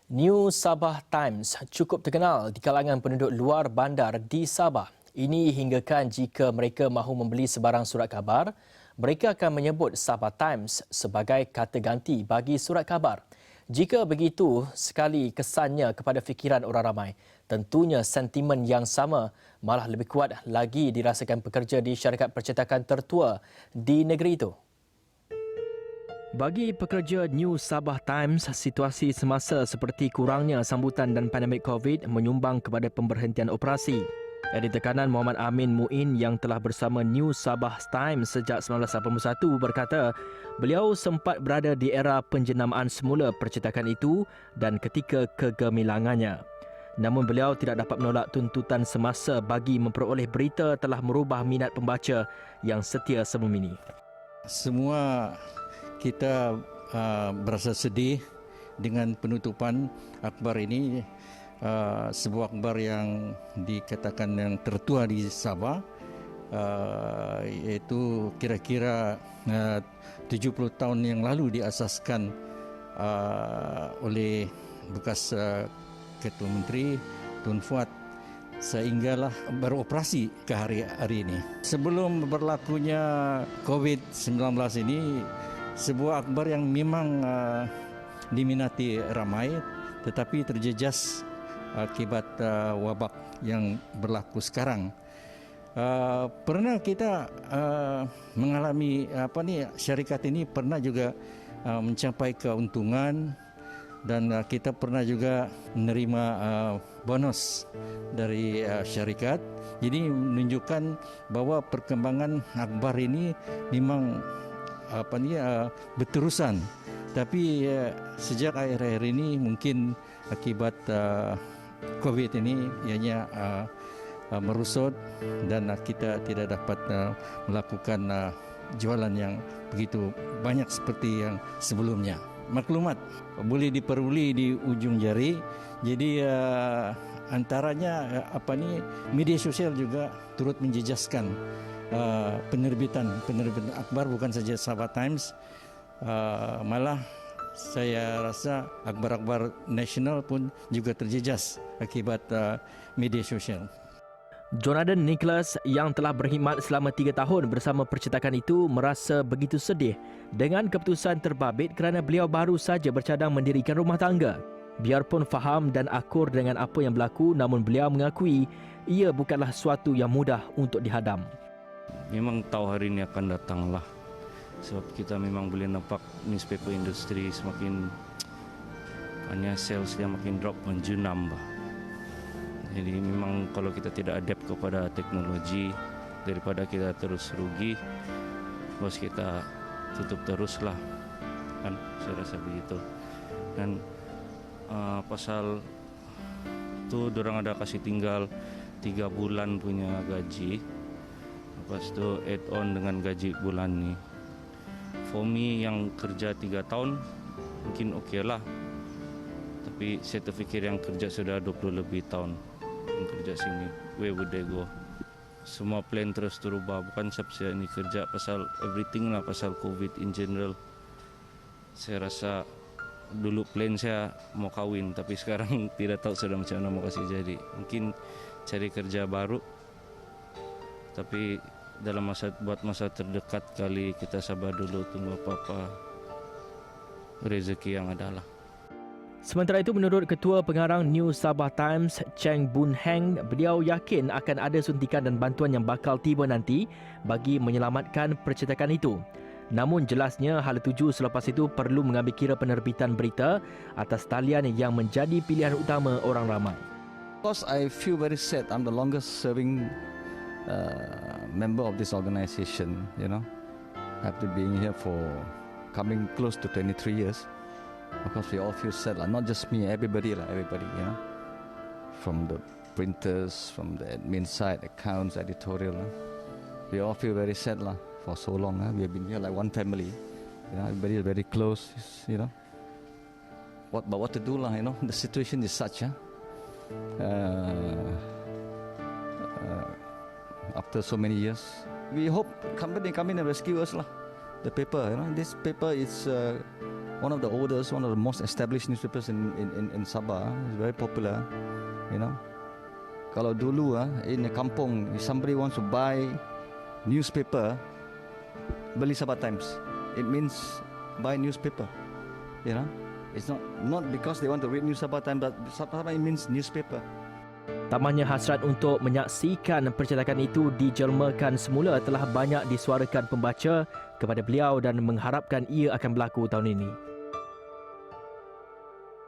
New Sabah Times cukup terkenal di kalangan penduduk luar bandar di Sabah. Ini hinggakan jika mereka mahu membeli sebarang surat khabar, mereka akan menyebut Sabah Times sebagai kata ganti bagi surat khabar. Jika begitu, sekali kesannya kepada fikiran orang ramai. Tentunya sentimen yang sama malah lebih kuat lagi dirasakan pekerja di syarikat percetakan tertua di negeri itu. Bagi pekerja New Sabah Times, situasi semasa seperti kurangnya sambutan dan pandemik COVID menyumbang kepada pemberhentian operasi. Edit tekanan Muhammad Amin Muin yang telah bersama New Sabah Times sejak 1981 berkata beliau sempat berada di era penjenamaan semula percetakan itu dan ketika kegemilangannya. Namun beliau tidak dapat menolak tuntutan semasa bagi memperoleh berita telah merubah minat pembaca yang setia sebelum ini. Semua kita berasa sedih dengan penutupan akhbar ini, sebuah akhbar yang dikatakan yang tertua di Sabah, iaitu kira-kira 70 tahun yang lalu diasaskan oleh bekas Ketua Menteri Tun Fuad sehinggalah beroperasi ke hari ini. Sebelum berlakunya COVID-19 ini, sebuah akhbar yang memang diminati ramai tetapi terjejas akibat wabak yang berlaku sekarang. Pernah kita mengalami syarikat ini pernah juga mencapai keuntungan dan kita pernah juga menerima bonus dari syarikat. Jadi menunjukkan bahwa perkembangan akhbar ini memang berterusan. Tapi sejak akhir-akhir ini mungkin akibat COVID ini ianya merosot dan kita tidak dapat melakukan jualan yang begitu banyak seperti yang sebelumnya. Maklumat boleh diperoleh di ujung jari. Jadi antaranya media sosial juga turut menjejaskan penerbitan akhbar, bukan saja Sabah Times, malah saya rasa akhbar-akhbar nasional pun juga terjejas akibat media sosial. Jonathan Nicholas yang telah berkhidmat selama 3 tahun bersama percetakan itu merasa begitu sedih dengan keputusan terbabit kerana beliau baru saja bercadang mendirikan rumah tangga. Biarpun faham dan akur dengan apa yang berlaku, namun beliau mengakui ia bukanlah suatu yang mudah untuk dihadam. Memang tahu hari ini akan datanglah, sebab kita memang boleh nampak newspaper industri semakin sales dia makin drop, menjunam. Jadi memang kalau kita tidak adapt kepada teknologi, daripada kita terus rugi, bos kita tutup teruslah, kan? Saya rasa begitu. Dan pasal tu dorang ada kasih tinggal 3 bulan punya gaji. Lepas tu add on dengan gaji bulan ni. For me yang kerja 3 tahun mungkin okey lah. Tapi saya terfikir yang kerja sudah 20 lebih tahun yang kerja sini, where would they go? Semua plan terus terubah. Bukan saya ini kerja pasal everything lah, pasal COVID in general. Saya rasa dulu plan saya mau kahwin, tapi sekarang tidak tahu sudah macam mana mau kasih jadi. Mungkin cari kerja baru, tapi dalam masa terdekat kali kita sabar dulu, tunggu apa-apa rezeki yang ada lah. Sementara itu, menurut Ketua Pengarang New Sabah Times, Cheng Boon Heng, beliau yakin akan ada suntikan dan bantuan yang bakal tiba nanti bagi menyelamatkan percetakan itu. Namun jelasnya hala tuju selepas itu perlu mengambil kira penerbitan berita atas talian yang menjadi pilihan utama orang ramai. Of course, I feel very sad. I'm the longest serving member of this organization, after being here for coming close to 23 years. Of course, we all feel sad, not just me, everybody, from the printers, from the admin side, accounts, editorial. We all feel very sad for so long. We have been here like one family. Everybody is very close, But what to do, the situation is such. After so many years, we hope company come in and rescue us. The paper, this paper is one of the oldest, one of the most established newspapers in Sabah. It's very popular, you know. Kalau dulu in the kampung, if somebody wants to buy newspaper, beli Sabah Times. It means buy newspaper, you know. It's not because they want to read News Sabah Times, but Sabah it means newspaper. Tambahnya hasrat untuk menyaksikan percetakan itu dijelmakan semula telah banyak disuarakan pembaca kepada beliau dan mengharapkan ia akan berlaku tahun ini.